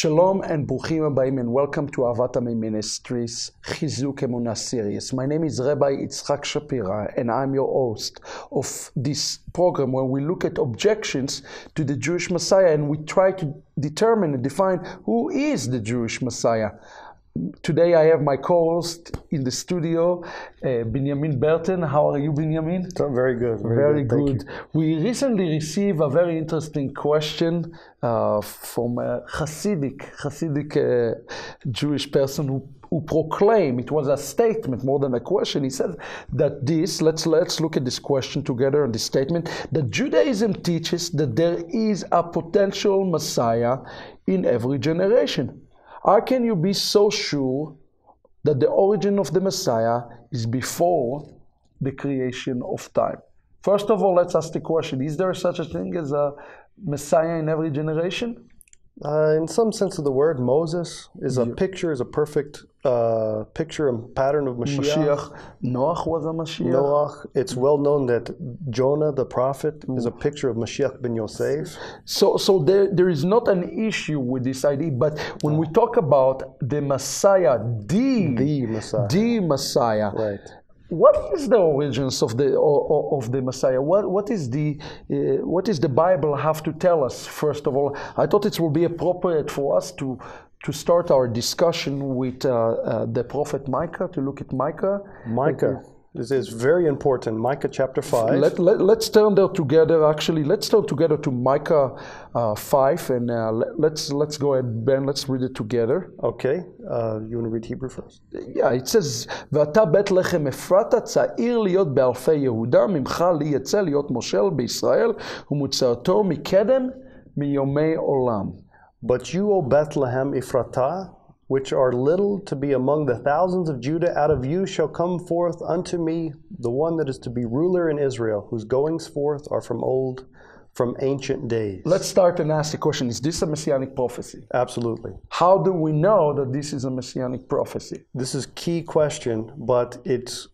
Shalom and Bruchim Habayim, and welcome to Avat Ami Ministries Cheezok Emunah series. My name is Rabbi Yitzchak Shapira, and I'm your host of this program where we look at objections to the Jewish Messiah, and we try to determine and define who is the Jewish Messiah. Today I have my co-host in the studio, Binyamin Berten. How are you, Binyamin? Very good. Very good. We recently received a very interesting question from a Hasidic Jewish person who proclaimed, it was a statement more than a question. He said that let's look at this question together and this statement, that Judaism teaches that there is a potential Messiah in every generation. How can you be so sure that the origin of the Messiah is before the creation of time? First of all, let's ask the question, is there such a thing as a Messiah in every generation? In some sense of the word, Moses is a perfect picture and pattern of Mashiach. Noach was a Mashiach. Noach. It's well known that Jonah, the prophet, is a picture of Mashiach ben Yosef. So there is not an issue with this idea, but when we talk about the Messiah, the Messiah, right? What is the origins of the Messiah? What is the Bible have to tell us? First of all, I thought it would be appropriate for us to start our discussion with the prophet Micah, to look at Micah. This is very important. Micah chapter 5. Let's turn there together. Actually, let's turn together to Micah 5, and let's go ahead, Ben. Let's read it together. Okay. You want to read Hebrew first? Yeah, it says, "ואתה בית לחם אפרתה צעיר להיות באלפי יהודה, ממך לי יצא להיות מושל בישראל, ומוצאתו מקדם מיומי עולם." But you, O Bethlehem Ephratah, which are little to be among the thousands of Judah, out of you shall come forth unto me the one that is to be ruler in Israel, whose goings forth are from old, from ancient days. Let's start and ask the question, is this a messianic prophecy? Absolutely. How do we know that this is a messianic prophecy? This is a key question, but it's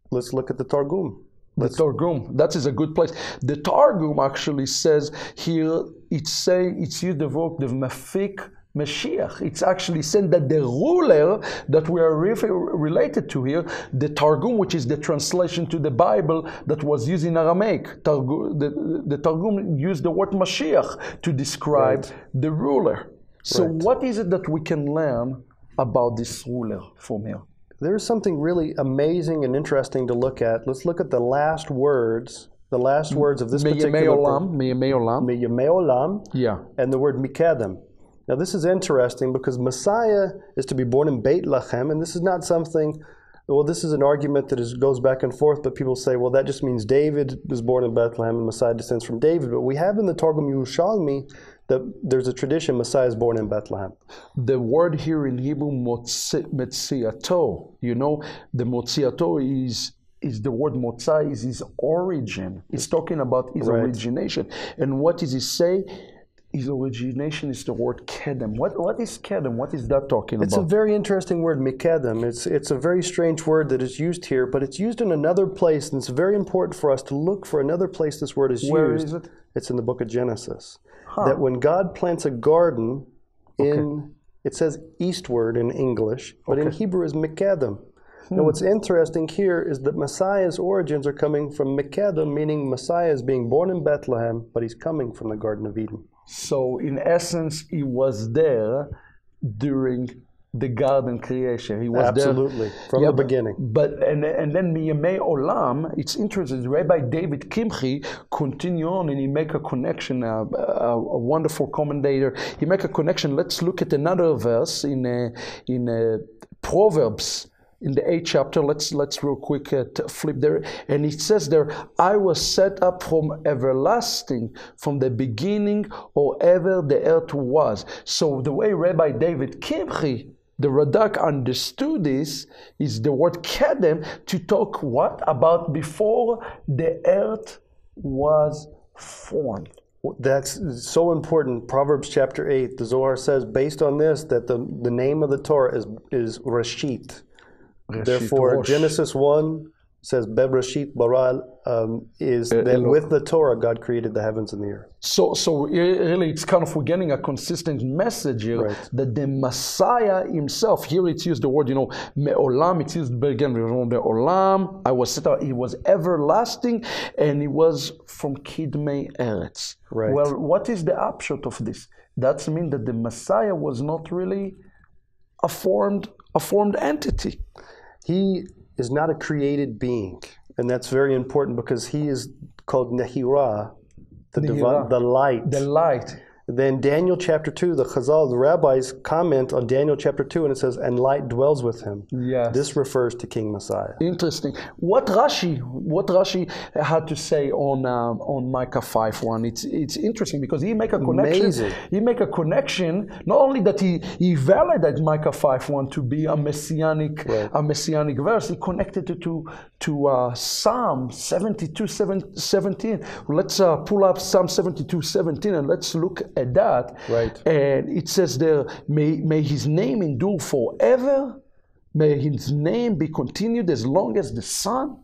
let's look at the Targum. The Targum, that is a good place. The Targum actually says here, it's used the word the mafik Mashiach. It's actually saying that the ruler that we are related to here, the Targum, which is the translation to the Bible that was used in Aramaic. The Targum used the word Mashiach to describe the ruler. So what is it that we can learn about this ruler from here? There's something really amazing and interesting to look at. Let's look at the last words of this particular book. Meyamei Olam. Yeah. And the word Mikadem. Now this is interesting because Messiah is to be born in Beit Lachem, and this is not something, well, this is an argument that goes back and forth, but people say, well, that just means David was born in Bethlehem and Messiah descends from David. But we have in the Targum Yerushalmi that there's a tradition Messiah is born in Bethlehem. The word here in Hebrew, Motziato, you know, the Motziato is the word Motzai, is his origin. It's talking about his origination. And what does he say? His origination is the word Kedem. What is Kedem? What is that talking about? It's a very interesting word, Mikedem. It's a very strange word that is used here, but it's used in another place, and it's very important for us to look for another place this word is used. Where is it? It's in the book of Genesis. That when God plants a garden it says eastward in English, but in Hebrew is Mikedem. Now what's interesting here is that Messiah's origins are coming from Mikedem, meaning Messiah is being born in Bethlehem, but he's coming from the Garden of Eden. So in essence, he was there during the garden creation. He was absolutely there from the beginning. But and then Miyamei Olam, it's interesting. Rabbi David Kimchi continue on and he make a connection. A wonderful commentator. He make a connection. Let's look at another verse in Proverbs. In the 8th chapter, let's real quick flip there, and it says there, I was set up from everlasting, from the beginning, or ever the earth was. So the way Rabbi David Kimchi, the Radak, understood this is the word Kedem to talk what about before the earth was formed. That's so important. Proverbs chapter 8, the Zohar says, based on this, that the name of the Torah is Rashit. Therefore, Genesis 1 says Bereshit bara, is that with the Torah God created the heavens and the earth. So really, it's kind of we're getting a consistent message here that the Messiah himself, here it's used the word, me'olam, it's used again, me'olam, I was set out, he was everlasting, and he was from Kidmei Eretz. Right. Well, what is the upshot of this? That means that the Messiah was not really a formed entity. He is not a created being, and that's very important because he is called Nehira, the light. The light. Then Daniel chapter 2, the Chazal, the rabbis comment on Daniel chapter 2, and it says, and light dwells with him. Yes. This refers to King Messiah. Interesting. What Rashi had to say on Micah 5:1? It's interesting because he make a connection. Amazing. He make a connection. Not only that he validated Micah 5:1 to be a messianic verse, he connected it to Psalm 72:17. Let's pull up Psalm 72:17 and let's look at that. Right. And it says there, may his name endure forever. May his name be continued as long as the sun.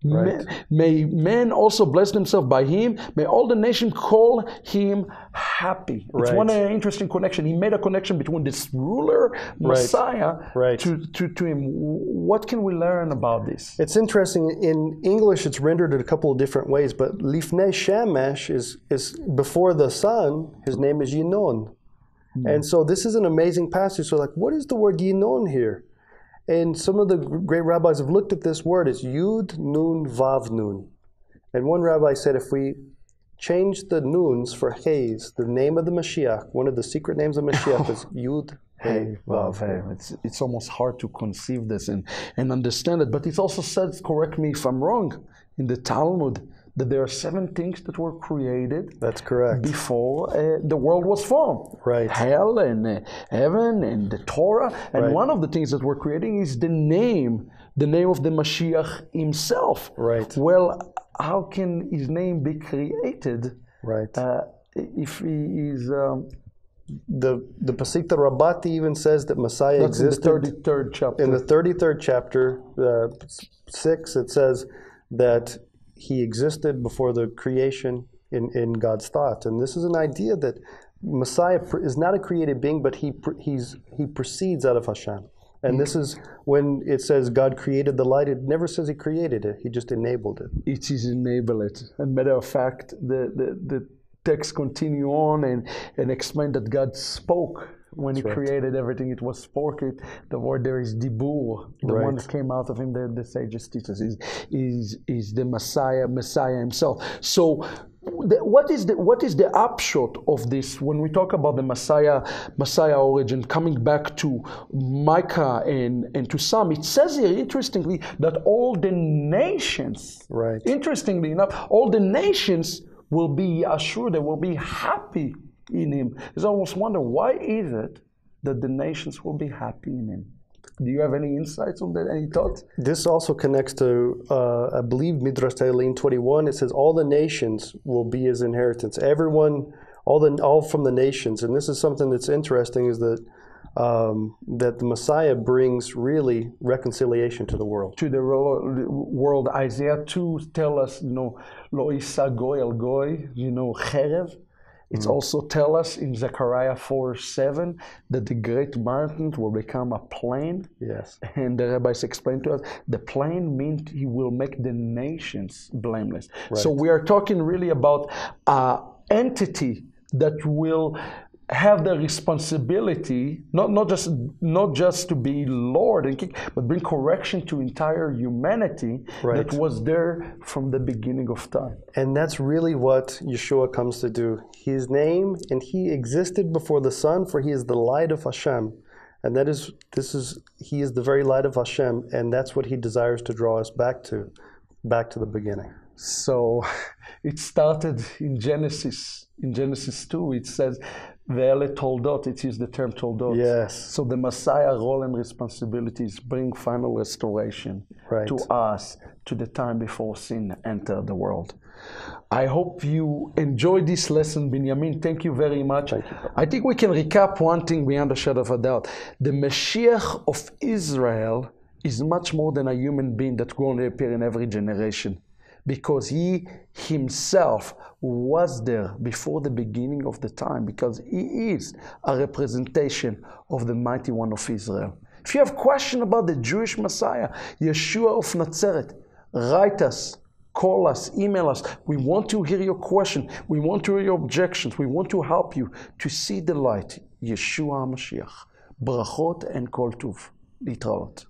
Right. May men also bless themselves by him. May all the nations call him happy. It's one interesting connection. He made a connection between this ruler, Messiah, to him. What can we learn about this? It's interesting. In English, it's rendered in a couple of different ways, but Lifnei Shemesh is before the sun. His name is Yinon. And so this is an amazing passage. So what is the word Yinon here? And some of the great rabbis have looked at this word. It's Yud, Nun, Vav, Nun. And one rabbi said if we change the Nuns for Heys, the name of the Mashiach, one of the secret names of Mashiach is Yud, Hey, Vav, Hey. It's almost hard to conceive this and understand it. But it also says, correct me if I'm wrong, in the Talmud, that there are 7 things that were created. That's correct. Before the world was formed. Right. Hell and heaven and the Torah. And one of the things that we're creating is the name of the Mashiach himself. Right. Well, how can his name be created? Right. If he is... the Pasikta Rabbati even says that Messiah existed. In the 33rd chapter. In the 33rd chapter, 6, it says that he existed before the creation in God's thought. And this is an idea that Messiah is not a created being, but he proceeds out of Hashem. And this is when it says God created the light, it never says he created it, he just enabled it. It is enabled it. And matter of fact, the text continue on and explain that God spoke. When he created everything, it was spoken. The word there is dibur, the one that came out of him. The sages teach us is the Messiah himself. So, what is the upshot of this when we talk about the Messiah origin? Coming back to Micah and to Psalm, it says here interestingly that all the nations, interestingly enough, all the nations will be assured, they will be happy in him. I almost wonder, why is it that the nations will be happy in him? Do you have any insights on that? Any thoughts? This also connects to, I believe, Midrash Tehillim 21. It says all the nations will be his inheritance. Everyone, all from the nations. And this is something that's interesting, is that that the Messiah brings really reconciliation to the world. To the world. Isaiah 2 tells us, Lo isa goy el goy, cherev. It's also tell us in Zechariah 4:7 that the great mountain will become a plain. Yes. And the rabbis explained to us, the plain means he will make the nations blameless. So we are talking really about an entity that will have the responsibility, not just to be Lord and King, but bring correction to entire humanity that was there from the beginning of time. And that's really what Yeshua comes to do. His name, and he existed before the sun, for he is the light of Hashem. And he is the very light of Hashem, and that's what he desires to draw us back to the beginning. So it started in Genesis. In Genesis 2, it says, Ve'ele toldot, it is the term toldot. Yes. So the Messiah role and responsibilities bring final restoration to us, to the time before sin entered the world. I hope you enjoyed this lesson, Binyamin. Thank you very much. Thank you. I think we can recap one thing beyond a shadow of a doubt. The Mashiach of Israel is much more than a human being that's going to appear in every generation, because he himself was there before the beginning of the time, because he is a representation of the mighty one of Israel. If you have questions about the Jewish Messiah, Yeshua of Nazareth, write us, call us, email us. We want to hear your question. We want to hear your objections. We want to help you to see the light. Yeshua HaMashiach. Brachot and Kol Tuv. להתראות.